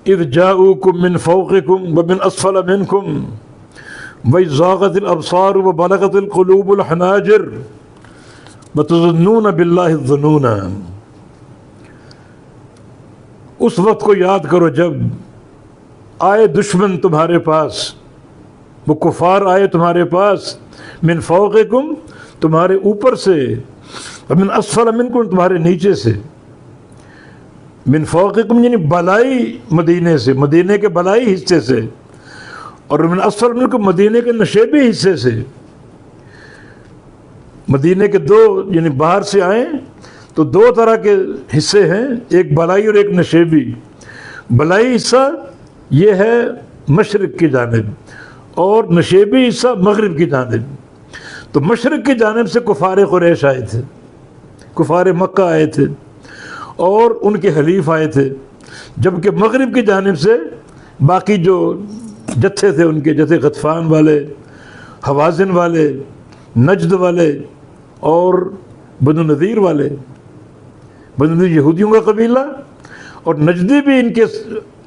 اذ جاؤکم من فوقکم ومن اسفل منکم وإذ زاغت الابصار وبلغت القلوب الحناجر وتظنون باللہ الظنون۔ اس وقت کو یاد کرو جب آئے دشمن تمہارے پاس، وہ کفار آئے تمہارے پاس، من فوقکم تمہارے اوپر سے، ومن اسفل منکم تمہارے نیچے سے۔ من فوقکم یعنی بالائی مدینے سے، مدینے کے بالائی حصے سے، اور من اسفل منکم مدینے کے نشیبی حصے سے۔ مدینے کے دو یعنی باہر سے آئیں تو دو طرح کے حصے ہیں، ایک بالائی اور ایک نشیبی۔ بالائی حصہ یہ ہے مشرق کی جانب اور نشیبی حصہ مغرب کی جانب۔ تو مشرق کی جانب سے کفار قریش آئے تھے، کفار مکہ آئے تھے اور ان کے حلیف آئے تھے، جبکہ مغرب کی جانب سے باقی جو جتھے تھے ان کے، جیسے غطفان والے، حوازن والے، نجد والے اور بنو نذیر والے۔ بنو نذیر یہودیوں کا قبیلہ، اور نجدی بھی ان کے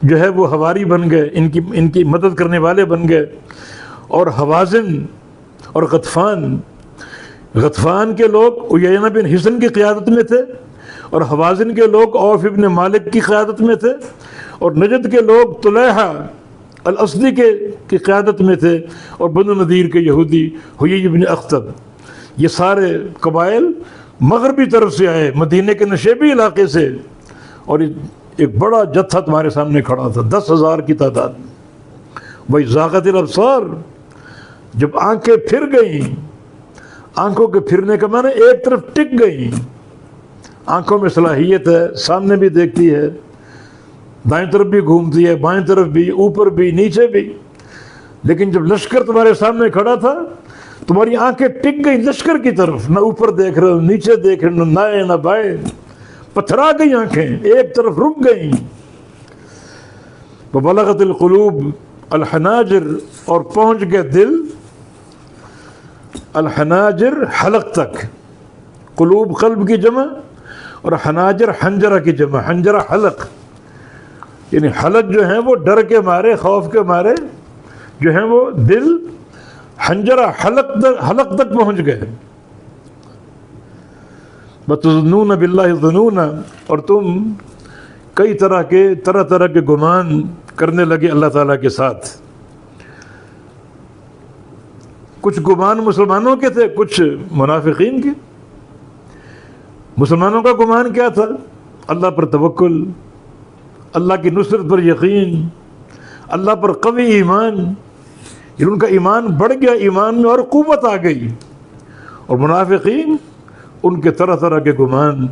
جو ہے وہ حواری بن گئے، ان کی مدد کرنے والے بن گئے۔ اور حوازن اور غطفان کے لوگ عیینہ بن حصن کی قیادت میں تھے، اور حوازن کے لوگ عوف ابن مالک کی قیادت میں تھے، اور نجد کے لوگ طلیحہ الاسدی کی قیادت میں تھے، اور بنو نذیر کے یہودی حیی بن اخطب۔ یہ سارے قبائل مغربی طرف سے آئے، مدینے کے نشیبی علاقے سے، اور ایک بڑا جتھا تمہارے سامنے کھڑا تھا، 10,000 کی تعداد۔ وہی زاغت الابصار، جب آنکھیں پھر گئیں، آنکھوں کے پھرنے کا معنی ایک طرف ٹک گئیں۔ آنکھوں میں صلاحیت ہے، سامنے بھی دیکھتی ہے، دائیں طرف بھی گھومتی ہے، بائیں طرف بھی، اوپر بھی، نیچے بھی۔ لیکن جب لشکر تمہارے سامنے کھڑا تھا، تمہاری آنکھیں ٹک گئی لشکر کی طرف، نہ اوپر دیکھ رہے ہو، نیچے دیکھ رہے ہو، نہ دائیں نہ بائیں، پتھرا گئی آنکھیں، ایک طرف رک گئیں۔ وبلغت القلوب الحناجر، اور پہنچ گئے دل الحناجر حلق تک۔ قلوب قلب کی جمع اور حناجر حنجرہ کی جمع، حنجرہ حلق، یعنی حلق جو ہیں وہ ڈر کے مارے، خوف کے مارے جو ہیں وہ دل حنجرہ حلق تک پہنچ گئے۔ وَتُظُنُّونَ بِاللَّهِ الظُّنُونَ، اور تم کئی طرح کے گمان کرنے لگے اللہ تعالیٰ کے ساتھ۔ کچھ گمان مسلمانوں کے تھے، کچھ منافقین کے۔ مسلمانوں کا گمان کیا تھا؟ اللہ پر توکل، اللہ کی نصرت پر یقین، اللہ پر قوی ایمان، یعنی ان کا ایمان بڑھ گیا، ایمان میں اور قوت آ گئی۔ اور منافقین ان کے طرح طرح کے گمان۔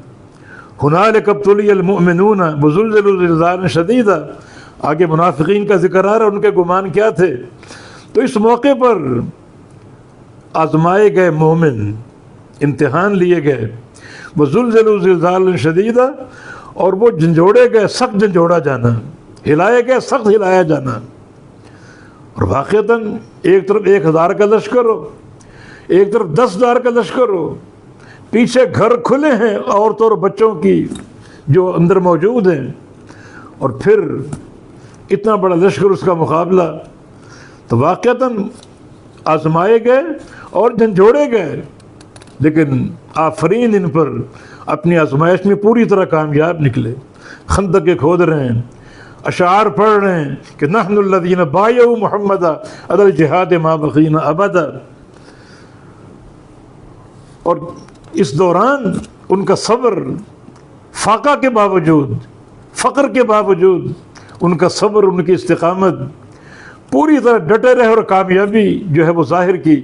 ہنالک ابتلی المؤمنون وزلزلوا زلزالا شدیدا، آگے منافقین کا ذکر آ رہا ہے، ان کے گمان کیا تھے؟ تو اس موقع پر آزمائے گئے مومن، امتحان لیے گئے۔ وزلزلوا زلزالا شدیدا، اور وہ جھنجھوڑے گئے، سخت جھنجھوڑا جانا، ہلائے گئے، سخت ہلایا جانا۔ اور واقعتاً ایک طرف 1,000 کا لشکر ہو، ایک طرف 10,000 کا لشکر ہو، پیچھے گھر کھلے ہیں عورتوں اور بچوں کی جو اندر موجود ہیں، اور پھر اتنا بڑا لشکر، اس کا مقابلہ۔ تو واقعتاً آزمائے گئے اور جھنجھوڑے گئے، لیکن آفرین ان پر اپنی آزمائش میں پوری طرح کامیاب نکلے۔ خندقیں کھود رہے ہیں، اشعار پڑھ رہے ہیں کہ نحن الذین بایعوا محمدا علی الجہاد ما بقینا ابدا۔ اور اس دوران ان کا صبر، فاقہ کے باوجود، فقر کے باوجود، ان کا صبر، ان کی استقامت، پوری طرح ڈٹے رہے اور کامیابی جو ہے وہ ظاہر کی۔